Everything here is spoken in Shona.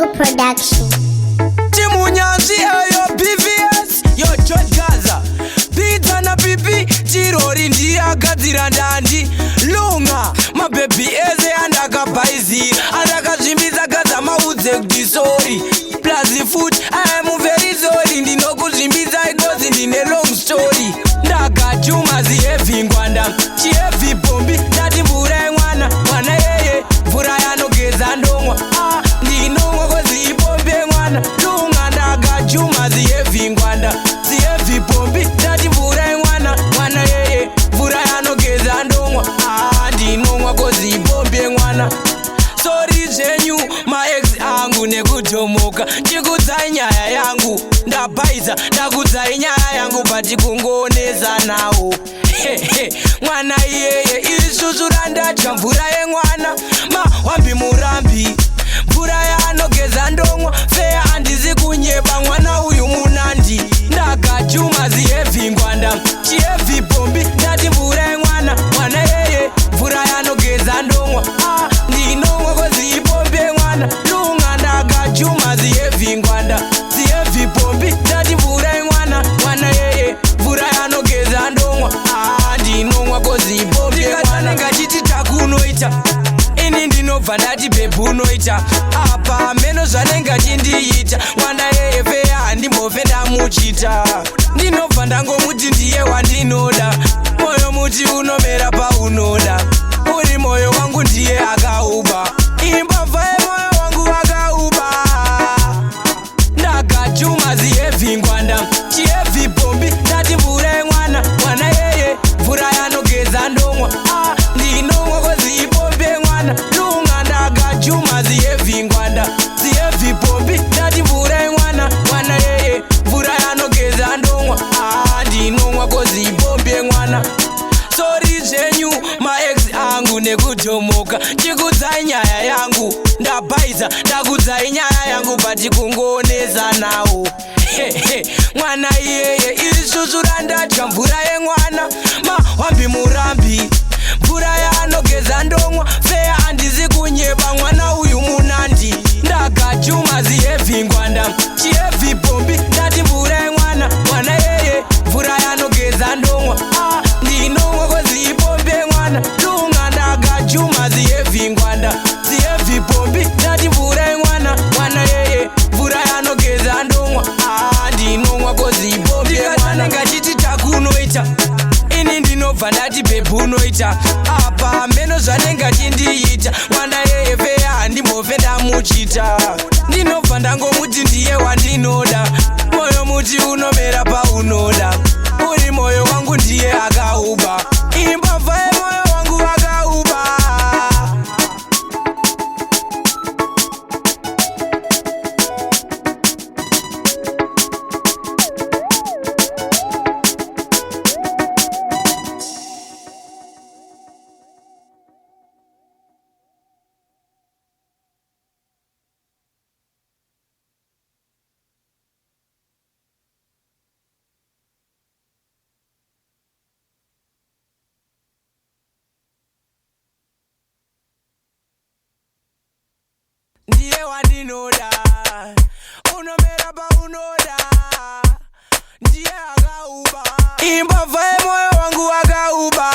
Yangu Production. Timunyanzi yo BVS yo George Gaza Pizza na pipi tirori ndia gadzira ndandi lunga mabebi eze andakabaizi andakazvimbiza gadza maudze kudisori plus food I am very sorry ndinokuzvimbiza ikozi ndine long story ndakajuma ziheavy ngwanda chiheavy bombi ndati mvura yemwana mwana yeye mvura yanogeza ndomwa ndinomwa kozi ibombi yemwana lunga ndakajuma ziheavy ngwanda ziheavy bombi ndati mvura yemwana mwana yeye mvura yanogeza ndomwa ndinomwa kozi ibombi yemwana sorry zvenyu maex angu nekutomoka ndikudzai nyaya yangu ndabhaiza ndakudzai nyaya yangu patikungoonesa nawo mwana iyeye isusu randatya mvura yemwana mahwambi murambi mvura yaanogeza ndomwa feya handisi kunyeba mwana uyu munandi ndakajuma ziheavy ngwanda chiheavy bombi ndati mvura yemwana mwana yeye mvura yanogeza ndomwa ndinomwa kozi ibombi yemwana lunga ndakajuma ziheavy ngwanda ziheavy bombi ndati mvura yemwana mwana yeye mvura yanogeza ndomwa ndinomwa kozi ibombi yemwana ngachiti takunoita ini ndinobva ndati bhebhu unoita apa meno zvanenge achindiita mwana yeye feya handimbofe ndamuchita ndinobva ndangomuti ndiye wandinoda moyo muti unomera paunoda uri moyo wangu ndiye akauba imbavha yemoyo wangu akauba ndakajuma ziheavy ngwanda chiheavy bombi ndati mvura yemwana mwana yeye mvura yanogeza ndomwa ndinomwa kozi ibombi yemwana lunga ndakajuma ziheavy ngwanda ziheavy bombi ndati mvura yemwana mwana yeye mvura yanogeza ndomwa ndinomwa kozi ibombi yemwana sorry zvenyu maex angu nekutomoka ndikudzai nyaya yangu ndabhaiza ndakudzai nyaya yangu patikungoonesa nawo mwana iyeye isusu randatya mvura yemwana mahwambi murambi mvura yaanogeza ndomwa feya handisi kunyeba mwana uyu munandi ndakajuma ziheavy ngwanda chiheavy bombi ndati mvura yemwana mwana yeye mvura yanogeza ndomwa ndinomwa kozi ibombi yemwana lunga ndakajuma ziheavy ngwanda ziheavy bombi ndati mvura yemwana mwana yeye mvura yanogeza ndomwa ndinomwa kozi ibombi yemwana ngachiti takunoita ini ndinobva ndati bhebhu unoita apa meno zvanenge achindiita mwana yeye feya handimbofe ndamuchita ndinobva ndangomuti ndiye wandinoda moyo muti unomera paunoda uri moyo wangu ndiye akauba imbavha yemoyo wangu akauba ndiye wandinoda unomera paunoda ndiye akauba imbavha yemoyo wangu akauba